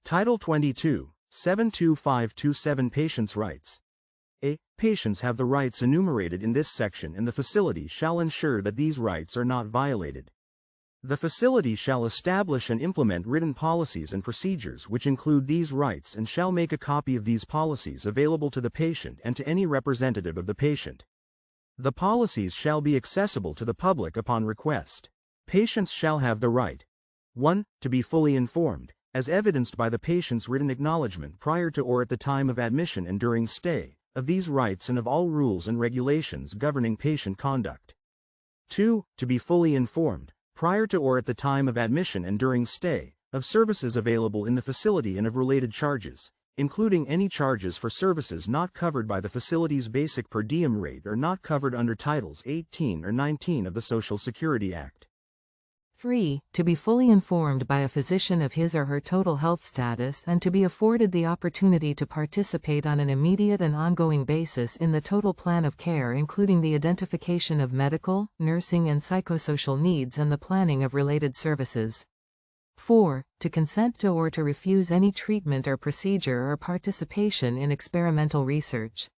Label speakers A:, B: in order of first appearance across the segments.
A: Title 22, 72527 Patients' Rights. A. Patients have the rights enumerated in this section and the facility shall ensure that these rights are not violated. The facility shall establish and implement written policies and procedures which include these rights and shall make a copy of these policies available to the patient and to any representative of the patient. The policies shall be accessible to the public upon request. Patients shall have the right: 1. To be fully informed, as evidenced by the patient's written acknowledgement prior to or at the time of admission and during stay, of these rights and of all rules and regulations governing patient conduct. 2. To be fully informed, prior to or at the time of admission and during stay, of services available in the facility and of related charges, including any charges for services not covered by the facility's basic per diem rate or not covered under Titles 18 or 19 of the Social Security Act.
B: 3. To be fully informed by a physician of his or her total health status and to be afforded the opportunity to participate on an immediate and ongoing basis in the total plan of care, including the identification of medical, nursing and psychosocial needs and the planning of related services. 4. To consent to or to refuse any treatment or procedure or participation in experimental research.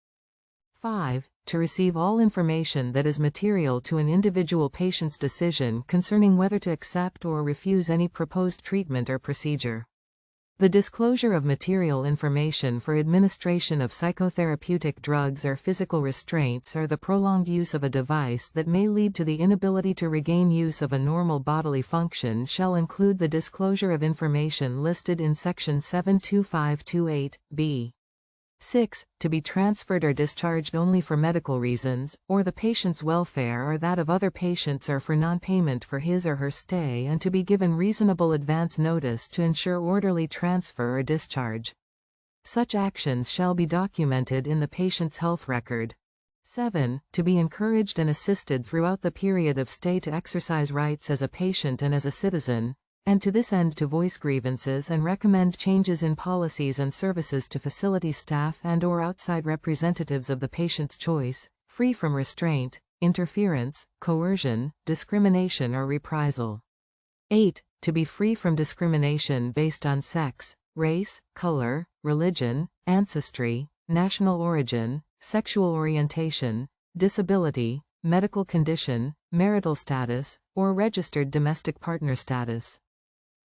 B: 5. To receive all information that is material to an individual patient's decision concerning whether to accept or refuse any proposed treatment or procedure. The disclosure of material information for administration of psychotherapeutic drugs or physical restraints or the prolonged use of a device that may lead to the inability to regain use of a normal bodily function shall include the disclosure of information listed in Section 72528b. 6. To be transferred or discharged only for medical reasons, or the patient's welfare or that of other patients or for non-payment for his or her stay and to be given reasonable advance notice to ensure orderly transfer or discharge. Such actions shall be documented in the patient's health record. 7. To be encouraged and assisted throughout the period of stay to exercise rights as a patient and as a citizen, and to this end to voice grievances and recommend changes in policies and services to facility staff and/or outside representatives of the patient's choice, free from restraint, interference, coercion, discrimination or reprisal. 8. To be free from discrimination based on sex, race, color, religion, ancestry, national origin, sexual orientation, disability, medical condition, marital status, or registered domestic partner status.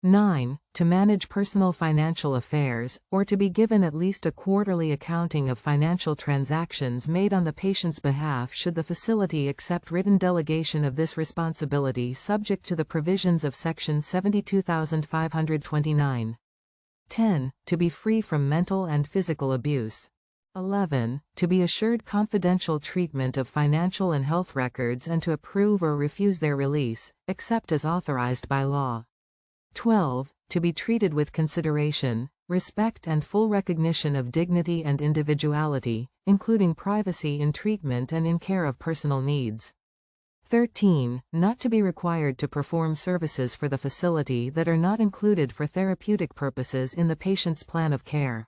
B: 9. To manage personal financial affairs, or to be given at least a quarterly accounting of financial transactions made on the patient's behalf should the facility accept written delegation of this responsibility subject to the provisions of Section 72529. 10. To be free from mental and physical abuse. 11. To be assured confidential treatment of financial and health records and to approve or refuse their release, except as authorized by law. 12. To be treated with consideration, respect and full recognition of dignity and individuality, including privacy in treatment and in care of personal needs. 13. Not to be required to perform services for the facility that are not included for therapeutic purposes in the patient's plan of care.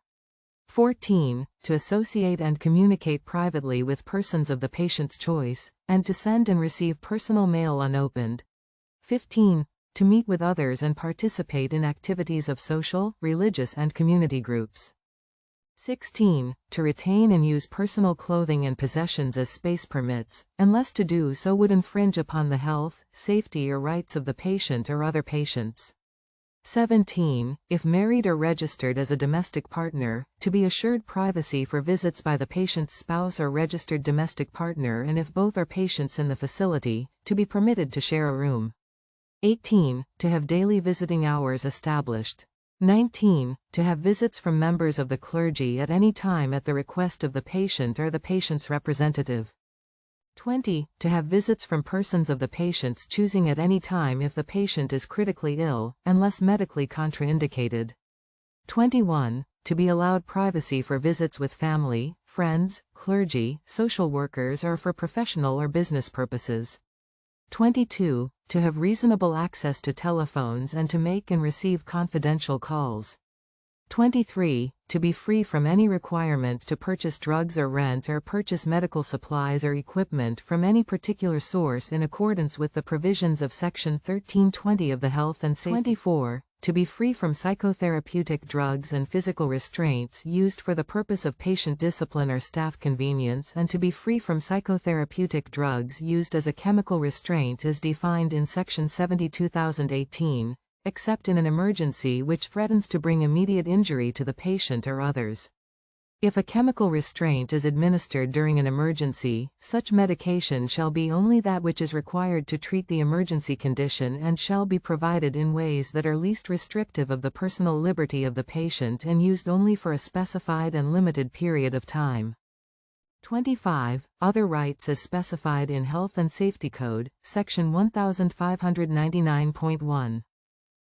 B: 14. To associate and communicate privately with persons of the patient's choice, and to send and receive personal mail unopened. 15. To meet with others and participate in activities of social, religious and community groups. 16. To retain and use personal clothing and possessions as space permits, unless to do so would infringe upon the health, safety or rights of the patient or other patients. 17. If married or registered as a domestic partner, to be assured privacy for visits by the patient's spouse or registered domestic partner, and if both are patients in the facility, to be permitted to share a room. 18. To have daily visiting hours established. 19. To have visits from members of the clergy at any time at the request of the patient or the patient's representative. 20. To have visits from persons of the patient's choosing at any time if the patient is critically ill, unless medically contraindicated. 21. To be allowed privacy for visits with family, friends, clergy, social workers or for professional or business purposes. 22. To have reasonable access to telephones and to make and receive confidential calls. 23. To be free from any requirement to purchase drugs or rent or purchase medical supplies or equipment from any particular source in accordance with the provisions of Section 1320 of the Health and Safety. 24. To be free from psychotherapeutic drugs and physical restraints used for the purpose of patient discipline or staff convenience, and to be free from psychotherapeutic drugs used as a chemical restraint as defined in Section 70/2018, except in an emergency which threatens to bring immediate injury to the patient or others. If a chemical restraint is administered during an emergency, such medication shall be only that which is required to treat the emergency condition and shall be provided in ways that are least restrictive of the personal liberty of the patient and used only for a specified and limited period of time. 25. Other rights as specified in Health and Safety Code, Section 1599.1.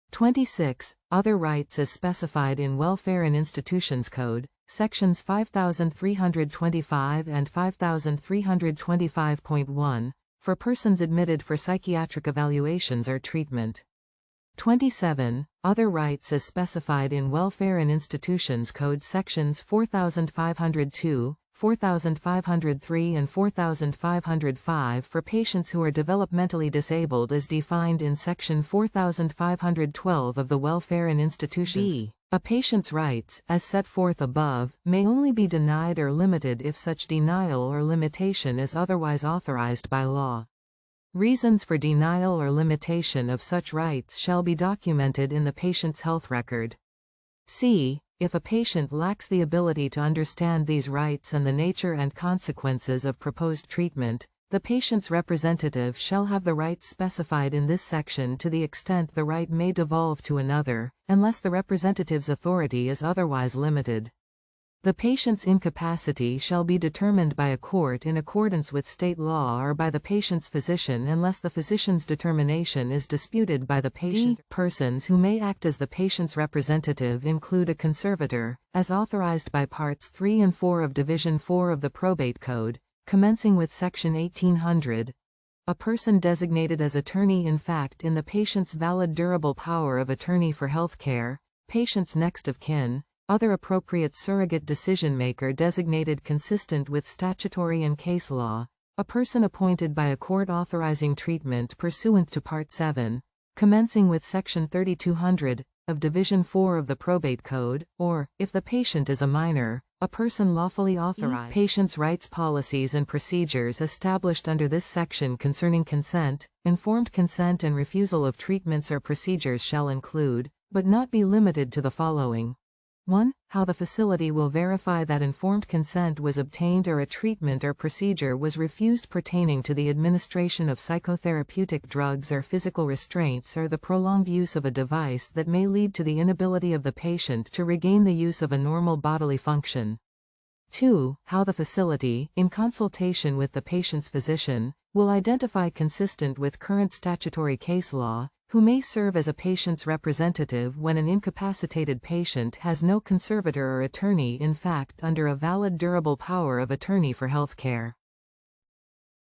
B: 26. Other rights as specified in Welfare and Institutions Code, Sections 5325 and 5325.1, for persons admitted for psychiatric evaluations or treatment. 27. Other rights as specified in Welfare and Institutions Code Sections 4502, 4503 and 4505 for patients who are developmentally disabled as defined in Section 4512 of the Welfare and Institutions. B. A patient's rights, as set forth above, may only be denied or limited if such denial or limitation is otherwise authorized by law. Reasons for denial or limitation of such rights shall be documented in the patient's health record. C. If a patient lacks the ability to understand these rights and the nature and consequences of proposed treatment, the patient's representative shall have the rights specified in this section to the extent the right may devolve to another, unless the representative's authority is otherwise limited. The patient's incapacity shall be determined by a court in accordance with state law or by the patient's physician unless the physician's determination is disputed by the patient. D. Persons who may act as the patient's representative include a conservator, as authorized by Parts 3 and 4 of Division 4 of the Probate Code, commencing with Section 1800, a person designated as attorney in fact in the patient's valid durable power of attorney for health care, patient's next of kin, other appropriate surrogate decision-maker designated consistent with statutory and case law, a person appointed by a court authorizing treatment pursuant to Part 7, commencing with Section 3200, of Division 4 of the Probate Code, or, if the patient is a minor, a person lawfully authorized. Patient's rights policies and procedures established under this section concerning consent, informed consent and refusal of treatments or procedures shall include, but not be limited to the following. 1. How the facility will verify that informed consent was obtained or a treatment or procedure was refused pertaining to the administration of psychotherapeutic drugs or physical restraints or the prolonged use of a device that may lead to the inability of the patient to regain the use of a normal bodily function. 2. How the facility, in consultation with the patient's physician, will identify consistent with current statutory case law, who may serve as a patient's representative when an incapacitated patient has no conservator or attorney in fact under a valid durable power of attorney for health care.